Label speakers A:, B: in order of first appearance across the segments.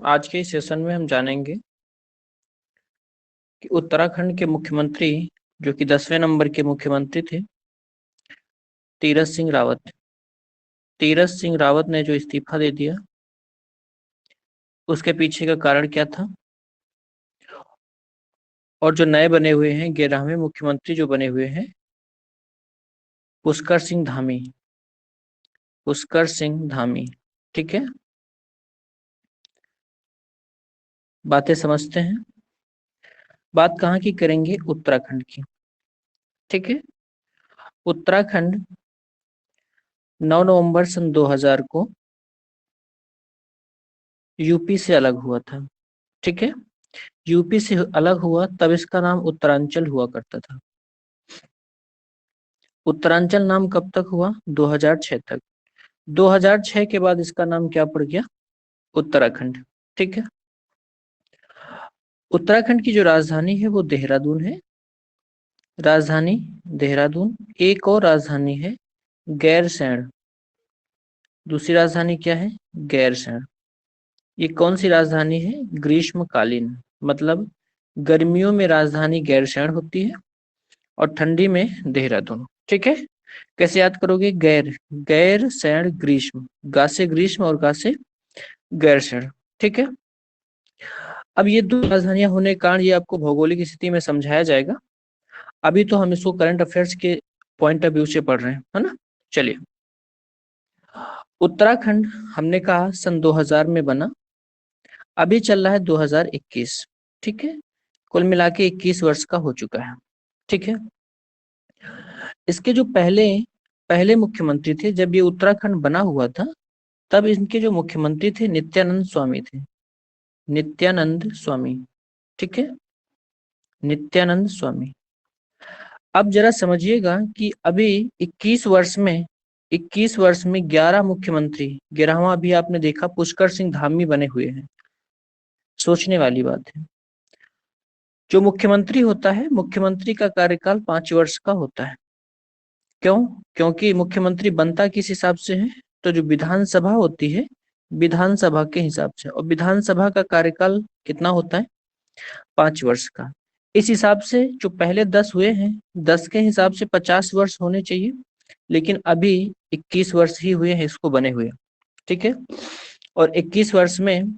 A: आज के इस सेशन में हम जानेंगे कि उत्तराखंड के मुख्यमंत्री जो कि 10वें नंबर के मुख्यमंत्री थे, तीरथ सिंह रावत। तीरथ सिंह रावत ने जो इस्तीफा दे दिया, उसके पीछे का कारण क्या था, और जो नए बने हुए हैं 11वें मुख्यमंत्री जो बने हुए हैं, पुष्कर सिंह धामी। पुष्कर सिंह धामी, ठीक है। बातें समझते हैं। बात कहाँ की करेंगे? उत्तराखंड की, ठीक है। उत्तराखंड 9 नवंबर सन 2000 को यूपी से अलग हुआ था, ठीक है। यूपी से अलग हुआ तब इसका नाम उत्तरांचल हुआ करता था। उत्तरांचल नाम कब तक हुआ? 2006 तक। 2006 के बाद इसका नाम क्या पड़ गया? उत्तराखंड, ठीक है। उत्तराखंड की जो राजधानी है वो देहरादून है। राजधानी देहरादून। एक और राजधानी है गैरसैंण। दूसरी राजधानी क्या है? गैरसैंण। ये कौन सी राजधानी है? ग्रीष्मकालीन, मतलब गर्मियों में राजधानी गैरसैंण होती है और ठंडी में देहरादून, ठीक है। कैसे याद करोगे? गैरसैंण ग्रीष्म, गा से ग्रीष्म और गा से गैरसैंण, ठीक है। अब ये दो राजधानियां होने के कारण ये आपको भौगोलिक स्थिति में समझाया जाएगा। अभी तो हम इसको करंट अफेयर्स के पॉइंट ऑफ व्यू से पढ़ रहे हैं, है ना। चलिए, उत्तराखंड हमने कहा सन 2000 में बना। अभी चल रहा है 2021, ठीक है। कुल मिला के 21 वर्ष का हो चुका है, ठीक है। इसके जो पहले पहले मुख्यमंत्री थे, जब ये उत्तराखंड बना हुआ था, तब इनके जो मुख्यमंत्री थे नित्यानंद स्वामी थे। नित्यानंद स्वामी, ठीक है। नित्यानंद स्वामी। अब जरा समझिएगा कि अभी 21 वर्ष में 11 मुख्यमंत्री, 11वां अभी आपने देखा पुष्कर सिंह धामी बने हुए हैं। सोचने वाली बात है। जो मुख्यमंत्री होता है, मुख्यमंत्री का कार्यकाल 5 वर्ष का होता है। क्यों? क्योंकि मुख्यमंत्री बनता किस हिसाब से है? तो जो विधानसभा होती है, विधानसभा के हिसाब से, और विधानसभा का कार्यकाल कितना होता है? 5 वर्ष का। इस हिसाब से जो पहले 10 हुए हैं, 10 के हिसाब से 50 वर्ष होने चाहिए, लेकिन अभी 21 वर्ष ही हुए हैं इसको बने हुए, ठीक है। और 21 वर्ष में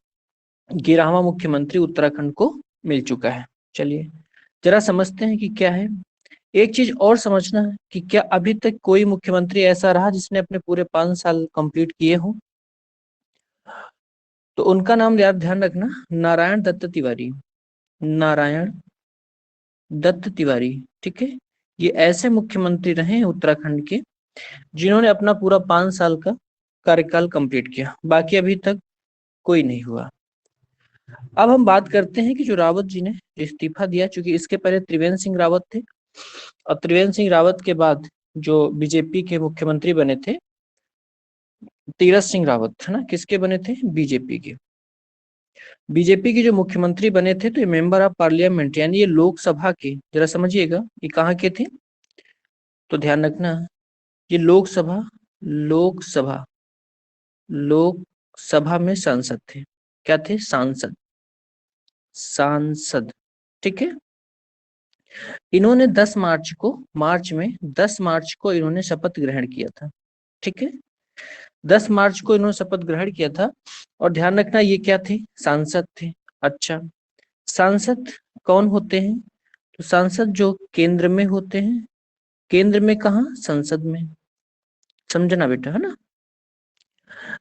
A: 11वां मुख्यमंत्री उत्तराखंड को मिल चुका है। चलिए जरा समझते हैं कि क्या है। एक चीज और समझना है कि क्या अभी तक कोई मुख्यमंत्री ऐसा रहा जिसने अपने पूरे 5 साल कंप्लीट किए हों? तो उनका नाम याद ध्यान रखना, नारायण दत्त तिवारी। नारायण दत्त तिवारी, ठीक है। ये ऐसे मुख्यमंत्री रहे हैं उत्तराखंड के जिन्होंने अपना पूरा 5 साल का कार्यकाल कंप्लीट किया, बाकी अभी तक कोई नहीं हुआ। अब हम बात करते हैं कि जो रावत जी ने इस्तीफा दिया, चूंकि इसके पहले त्रिवेंद्र सिंह रावत थे, और त्रिवेंद्र सिंह रावत के बाद जो बीजेपी के मुख्यमंत्री बने थे तीरथ सिंह रावत, है ना। किसके बने थे? बीजेपी के। बीजेपी के जो मुख्यमंत्री बने थे, तो ये मेंबर ऑफ पार्लियामेंट, यानी ये लोकसभा के, जरा समझिएगा ये कहाँ के थे, तो ध्यान रखना, ये लोकसभा, लोकसभा लोकसभा में सांसद थे। क्या थे? सांसद, सांसद, ठीक है। इन्होंने 10 मार्च को इन्होंने शपथ ग्रहण किया था, ठीक है। 10 मार्च को इन्होंने शपथ ग्रहण किया था। और ध्यान रखना ये क्या थे? सांसद थे। अच्छा, सांसद कौन होते हैं? तो सांसद जो केंद्र में होते हैं। केंद्र में कहाँ? संसद में। समझना बेटा, है ना।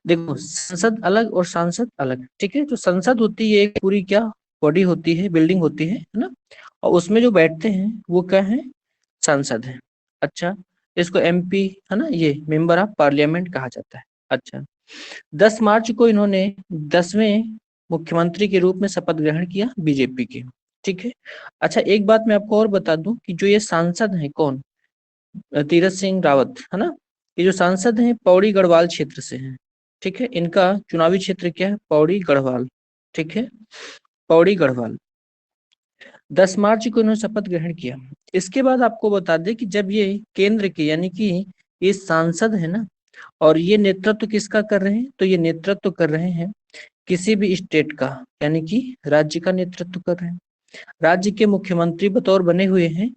A: देखो, संसद अलग और सांसद अलग, ठीक है। जो संसद होती है एक पूरी क्या बॉडी होती है, बिल्डिंग होती है ना। और उसमें जो बैठते हैं वो क्या है? सांसद है। अच्छा, इसको एमपी, है ना, ये मेंबर ऑफ पार्लियामेंट कहा जाता है। अच्छा, 10 मार्च को इन्होंने 10वें मुख्यमंत्री के रूप में शपथ ग्रहण किया बीजेपी के, ठीक है। अच्छा, एक बात मैं आपको और बता दूं कि जो ये सांसद हैं, कौन? तीरथ सिंह रावत, है ना। ये जो सांसद हैं पौड़ी गढ़वाल क्षेत्र से हैं, ठीक है। इनका चुनावी क्षेत्र क्या है? पौड़ी गढ़वाल, ठीक है। पौड़ी गढ़वाल। 10 मार्च को इन्होंने शपथ ग्रहण किया। इसके बाद आपको बता दें कि जब ये केंद्र के, यानी कि ये सांसद है ना, और ये नेतृत्व किसका कर रहे हैं? तो ये नेतृत्व कर रहे हैं किसी भी स्टेट का यानी कि राज्य का नेतृत्व कर रहे हैं, राज्य के मुख्यमंत्री बतौर बने हुए हैं।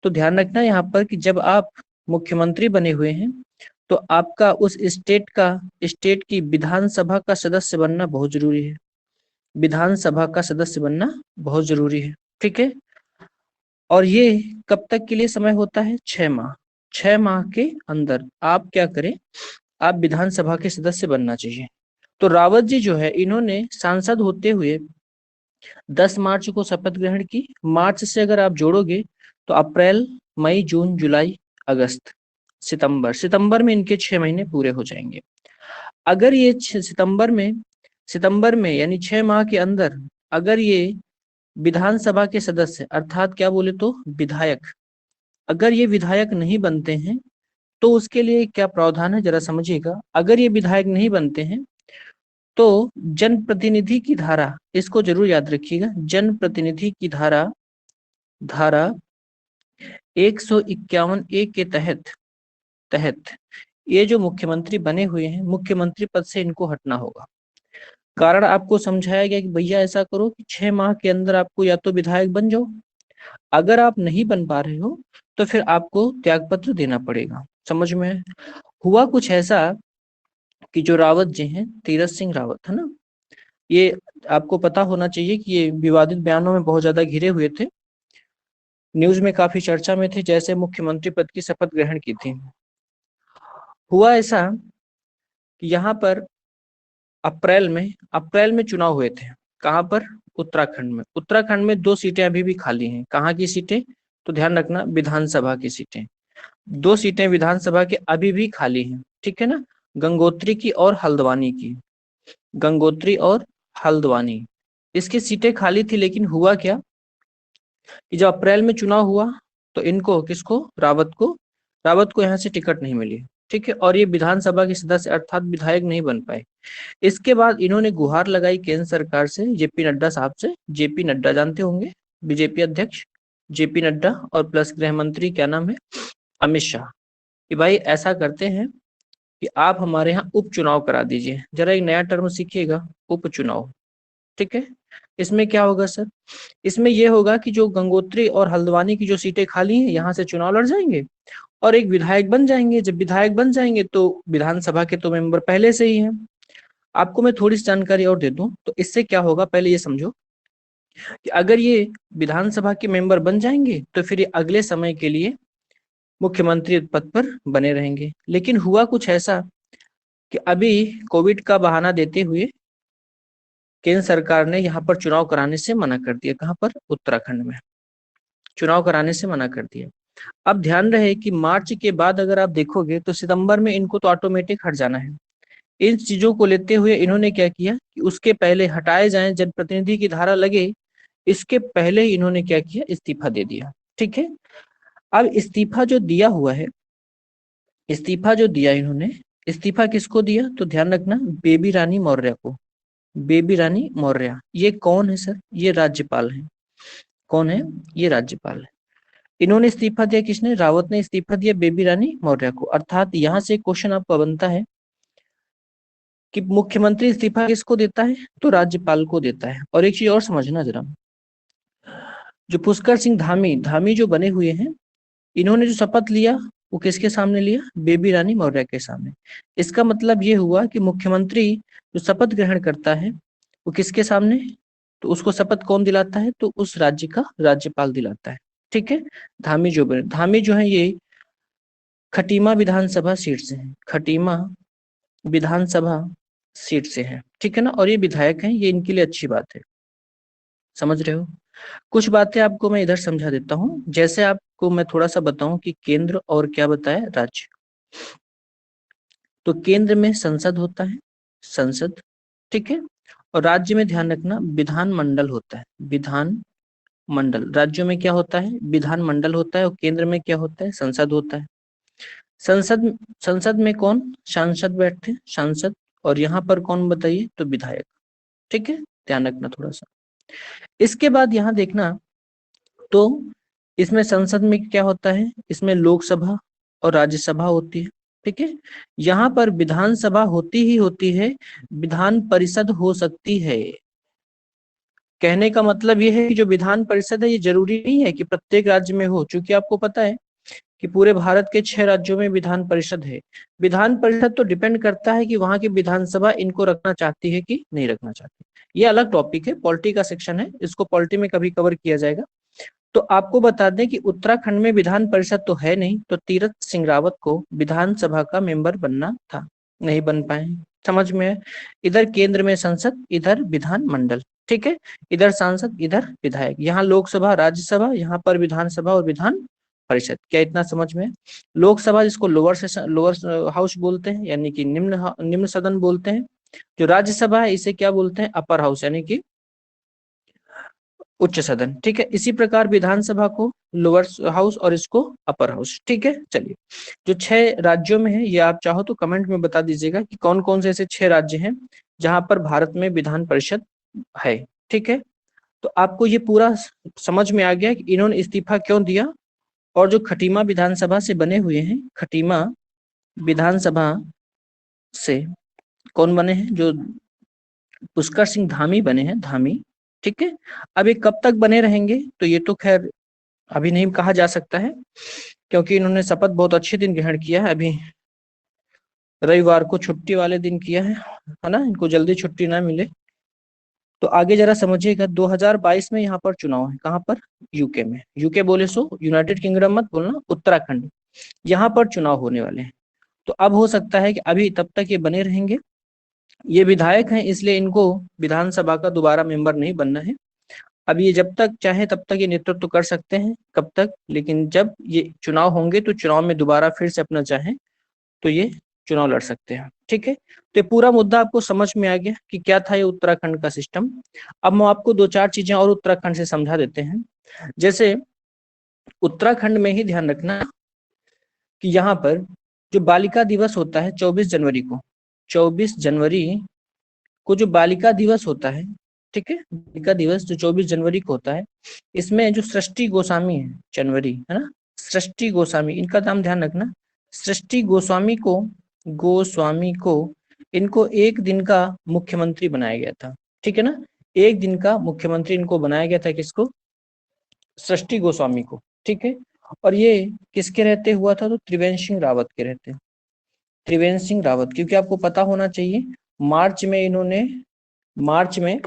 A: तो ध्यान रखना यहाँ पर कि जब आप मुख्यमंत्री बने हुए हैं तो आपका उस स्टेट की विधानसभा का सदस्य बनना बहुत जरूरी है। विधानसभा का सदस्य बनना बहुत जरूरी है, ठीक है। और ये कब तक के लिए समय होता है? 6 माह। 6 माह के अंदर आप क्या करें? आप विधानसभा के सदस्य बनना चाहिए। तो रावत जी जो है इन्होंने सांसद होते हुए 10 मार्च को शपथ ग्रहण की। मार्च से अगर आप जोड़ोगे तो अप्रैल, मई, जून, जुलाई, अगस्त, सितंबर में इनके 6 महीने पूरे हो जाएंगे। अगर ये सितंबर में यानी 6 माह के अंदर अगर ये विधानसभा के सदस्य अर्थात क्या बोले तो विधायक, अगर ये विधायक नहीं बनते हैं तो उसके लिए क्या प्रावधान है जरा समझिएगा। अगर ये विधायक नहीं बनते हैं तो जनप्रतिनिधि की धारा, इसको जरूर याद रखिएगा, जनप्रतिनिधि की धारा 151A के तहत ये जो मुख्यमंत्री बने हुए हैं, मुख्यमंत्री पद से इनको हटना होगा। कारण आपको समझाया गया कि भैया ऐसा करो कि 6 माह के अंदर आपको या तो विधायक बन जाओ, अगर आप नहीं बन पा रहे हो तो फिर आपको त्यागपत्र देना पड़ेगा। समझ में आया? हुआ कुछ ऐसा कि जो रावत जी हैं, तीरथ सिंह रावत है ना, ये आपको पता होना चाहिए कि ये विवादित बयानों में बहुत ज्यादा घिरे हुए थे, न्यूज में काफी चर्चा में थे जैसे मुख्यमंत्री पद की शपथ ग्रहण की थी। हुआ ऐसा कि यहाँ पर अप्रैल में चुनाव हुए थे। कहाँ पर? उत्तराखंड में 2 सीटें अभी भी खाली हैं। कहाँ की सीटें? तो ध्यान रखना, विधानसभा की सीटें। 2 सीटें विधानसभा के अभी भी खाली हैं, ठीक है ना, गंगोत्री की और हल्द्वानी की। गंगोत्री और हल्द्वानी, इसकी सीटें खाली थी। लेकिन हुआ क्या कि जब अप्रैल में चुनाव हुआ तो इनको, किसको? रावत को यहाँ से टिकट नहीं मिली, ठीक है, और ये विधानसभा के सदस्य अर्थात विधायक नहीं बन पाए। इसके बाद इन्होंने गुहार लगाई केंद्र सरकार से, जेपी नड्डा साहब से। जेपी नड्डा जानते होंगे, बीजेपी अध्यक्ष जेपी नड्डा, और प्लस गृह मंत्री क्या नाम है? अमित शाह। कि भाई ऐसा करते हैं कि आप हमारे यहाँ उपचुनाव करा दीजिए। जरा एक नया टर्म सीखिएगा, उपचुनाव, ठीक है। इसमें क्या होगा सर? इसमें यह होगा कि जो गंगोत्री और हल्द्वानी की जो सीटें खाली हैं यहाँ से चुनाव लड़ जाएंगे और एक विधायक बन जाएंगे। जब विधायक बन जाएंगे तो विधानसभा के तो मेंबर पहले से ही हैं। आपको मैं थोड़ी सी जानकारी और दे दूं तो इससे क्या होगा, पहले ये समझो कि अगर ये विधानसभा के मेंबर बन जाएंगे तो फिर ये अगले समय के लिए मुख्यमंत्री पद पर बने रहेंगे। लेकिन हुआ कुछ ऐसा कि अभी कोविड का बहाना देते हुए केंद्र सरकार ने यहाँ पर चुनाव कराने से मना कर दिया। कहाँ पर? उत्तराखंड में चुनाव कराने से मना कर दिया। अब ध्यान रहे कि मार्च के बाद अगर आप देखोगे तो सितंबर में इनको तो ऑटोमेटिक हट जाना है। इन चीजों को लेते हुए इन्होंने क्या किया कि उसके पहले हटाए जाएं, जनप्रतिनिधि की धारा लगे, इसके पहले ही इन्होंने क्या किया? इस्तीफा दे दिया, ठीक है। अब इस्तीफा जो दिया हुआ है, इस्तीफा जो दिया इन्होंने, इस्तीफा किसको दिया? तो ध्यान रखना, बेबी रानी मौर्य को। बेबी रानी मौर्य ये कौन है सर? ये राज्यपाल है। कौन है? ये राज्यपाल है। इन्होंने इस्तीफा दिया, किसने? रावत ने इस्तीफा दिया बेबी रानी मौर्य को। अर्थात यहाँ से क्वेश्चन आपका बनता है कि मुख्यमंत्री इस्तीफा किसको देता है? तो राज्यपाल को देता है। और एक चीज और समझना जरा, जो पुष्कर सिंह धामी धामी जो बने हुए हैं, इन्होंने जो शपथ लिया वो किसके सामने लिया? बेबी रानी मौर्य के सामने। इसका मतलब ये हुआ कि मुख्यमंत्री जो शपथ ग्रहण करता है वो किसके सामने? तो उसको शपथ कौन दिलाता है? तो उस राज्य का राज्यपाल दिलाता है, ठीक है। धामी जो है ये खटीमा विधानसभा सीट से है। खटीमा विधानसभा सीट से है, ठीक है ना, और ये विधायक हैं। ये इनके लिए अच्छी बात है, समझ रहे हो। कुछ बातें आपको मैं इधर समझा देता हूँ। जैसे आपको मैं थोड़ा सा बताऊं कि केंद्र और क्या बताया, राज्य। तो केंद्र में संसद होता है, संसद, ठीक है, और राज्य में ध्यान रखना विधानमंडल होता है। विधान मंडल, राज्यों में क्या होता है? विधानमंडल होता है, और केंद्र में क्या होता है? संसद होता है। संसद संसद में कौन? सांसद बैठते हैं, सांसद। और यहाँ पर कौन बताइए? तो विधायक, ठीक है, ध्यान रखना थोड़ा सा। इसके बाद यहाँ देखना, तो इसमें संसद में क्या होता है? इसमें लोकसभा और राज्यसभा होती है, ठीक है। यहाँ पर विधानसभा होती ही होती है, विधान परिषद हो सकती है। कहने का मतलब ये है कि जो विधान परिषद है ये जरूरी नहीं है कि प्रत्येक राज्य में हो, क्योंकि आपको पता है कि पूरे भारत के 6 राज्यों में विधान परिषद है। विधान परिषद तो डिपेंड करता है कि वहां की विधानसभा इनको रखना चाहती है कि नहीं रखना चाहती। ये अलग टॉपिक है, पॉलिटी का सेक्शन है, इसको पॉलिटी में कभी कवर किया जाएगा। तो आपको बता दें कि उत्तराखंड में विधान परिषद तो है नहीं, तो तीरथ सिंह रावत को विधानसभा का मेंबर बनना था, नहीं बन पाए। समझ में है? इधर केंद्र में संसद, इधर विधान मंडल, ठीक है। इधर सांसद, इधर विधायक, यहाँ लोकसभा राज्यसभा, यहाँ पर विधानसभा और विधान परिषद। क्या इतना समझ में है? लोकसभा जिसको लोअर सेशन, लोअर हाउस बोलते हैं, यानी कि निम्न सदन बोलते हैं। जो राज्यसभा है इसे क्या बोलते हैं? अपर हाउस, यानी कि उच्च सदन, ठीक है। इसी प्रकार विधानसभा को लोअर हाउस और इसको अपर हाउस, ठीक है। चलिए, जो 6 राज्यों में है ये आप चाहो तो कमेंट में बता दीजिएगा कि कौन कौन से ऐसे 6 राज्य हैं जहां पर भारत में विधान परिषद है, ठीक है। तो आपको ये पूरा समझ में आ गया कि इन्होंने इस्तीफा क्यों दिया, और जो खटीमा विधानसभा से बने हुए हैं, खटीमा विधानसभा से कौन बने हैं? जो पुष्कर सिंह धामी बने हैं, धामी, ठीक है। अब ये कब तक बने रहेंगे तो ये तो खैर अभी नहीं कहा जा सकता है, क्योंकि इन्होंने शपथ बहुत अच्छे दिन ग्रहण किया है, अभी रविवार को छुट्टी वाले दिन किया है ना, इनको जल्दी छुट्टी ना मिले। तो आगे जरा समझिएगा, 2022 में यहाँ पर चुनाव है, कहाँ पर? यूके में। यूके बोले सो यूनाइटेड किंगडम मत बोलना, उत्तराखंड, यहाँ पर चुनाव होने वाले हैं। तो अब हो सकता है कि अभी तब तक ये बने रहेंगे। ये विधायक हैं, इसलिए इनको विधानसभा का दोबारा मेंबर नहीं बनना है। अब ये जब तक चाहे तब तक ये नेतृत्व कर सकते हैं, कब तक? लेकिन जब ये चुनाव होंगे तो चुनाव में दोबारा फिर से अपना चाहें तो ये चुनाव लड़ सकते हैं, ठीक है। तो ये पूरा मुद्दा आपको समझ में आ गया कि क्या था ये उत्तराखंड का सिस्टम। अब हम आपको 2-4 चीजें और उत्तराखंड से समझा देते हैं। जैसे उत्तराखंड में ही ध्यान रखना कि यहाँ पर जो बालिका दिवस होता है 24 जनवरी को, 24 जनवरी को जो बालिका दिवस होता है, ठीक है, बालिका दिवस जो 24 जनवरी को होता है, इसमें जो सृष्टि गोस्वामी है, जनवरी है ना, सृष्टि गोस्वामी, इनका नाम ध्यान रखना। सृष्टि गोस्वामी को इनको एक दिन का मुख्यमंत्री बनाया गया था, ठीक है ना। एक दिन का मुख्यमंत्री इनको बनाया गया था, किसको? सृष्टि गोस्वामी को, ठीक है। और ये किसके रहते हुआ था? तो त्रिवेंद्र सिंह रावत के रहते, त्रिवेंद्र सिंह रावत, क्योंकि आपको पता होना चाहिए मार्च में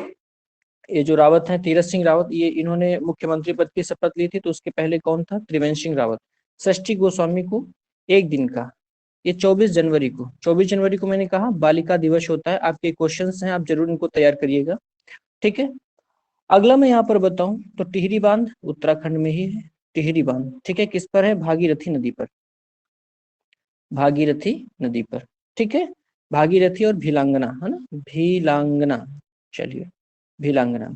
A: ये जो रावत है, तीरथ सिंह रावत, ये इन्होंने मुख्यमंत्री पद की शपथ ली थी, तो उसके पहले कौन था? त्रिवेंद्र सिंह रावत। षष्ठी गोस्वामी को एक दिन का, ये 24 जनवरी को मैंने कहा बालिका दिवस होता है। आपके क्वेश्चंस हैं, आप जरूर इनको तैयार करिएगा, ठीक है। अगला मैं यहाँ पर बताऊं तो टिहरी बांध उत्तराखंड में ही है, टिहरी बांध, ठीक है। किस पर है? भागीरथी नदी पर, भागीरथी नदी पर, ठीक है। भागीरथी और भीलांगना, है ना, भीलांगना, चलिए, भीलांगना,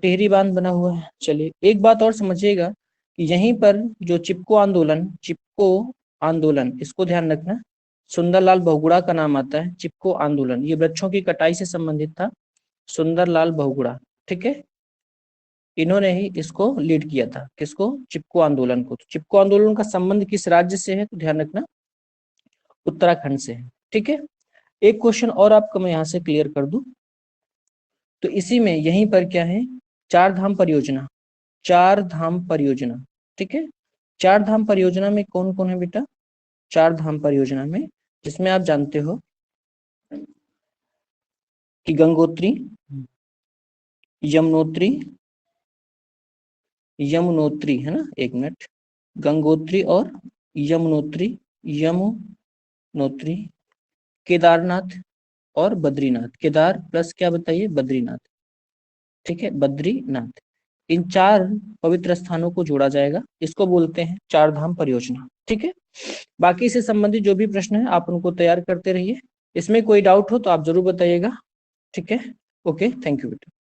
A: टिहरी बांध बना हुआ है। चलिए, एक बात और समझिएगा कि यहीं पर जो चिपको आंदोलन, इसको ध्यान रखना, सुंदरलाल बहुगुणा का नाम आता है। चिपको आंदोलन ये वृक्षों की कटाई से संबंधित था, सुंदरलाल बहुगुणा, ठीक है। इन्होंने ही इसको लीड किया था, किसको? चिपको आंदोलन को। तो चिपको आंदोलन का संबंध किस राज्य से है? तो ध्यान रखना, उत्तराखंड से है, ठीक है। एक क्वेश्चन और आपको मैं यहाँ से क्लियर कर दूं, तो इसी में यहीं पर क्या है? चार धाम परियोजना, चार धाम परियोजना, ठीक है। चार धाम परियोजना में कौन कौन है बेटा? चार धाम परियोजना में, जिसमें आप जानते हो कि गंगोत्री, यमुनोत्री, यमुनोत्री, है ना, एक मिनट, गंगोत्री और यमुनोत्री, यमुनोत्री, केदारनाथ और बद्रीनाथ, केदार प्लस क्या बताइए? बद्रीनाथ, ठीक है, बद्रीनाथ। इन 4 पवित्र स्थानों को जोड़ा जाएगा, इसको बोलते हैं चार धाम परियोजना, ठीक है। बाकी इससे संबंधित जो भी प्रश्न है आप उनको तैयार करते रहिए। इसमें कोई डाउट हो तो आप जरूर बताइएगा, ठीक है। ओके, थैंक यू बेटा।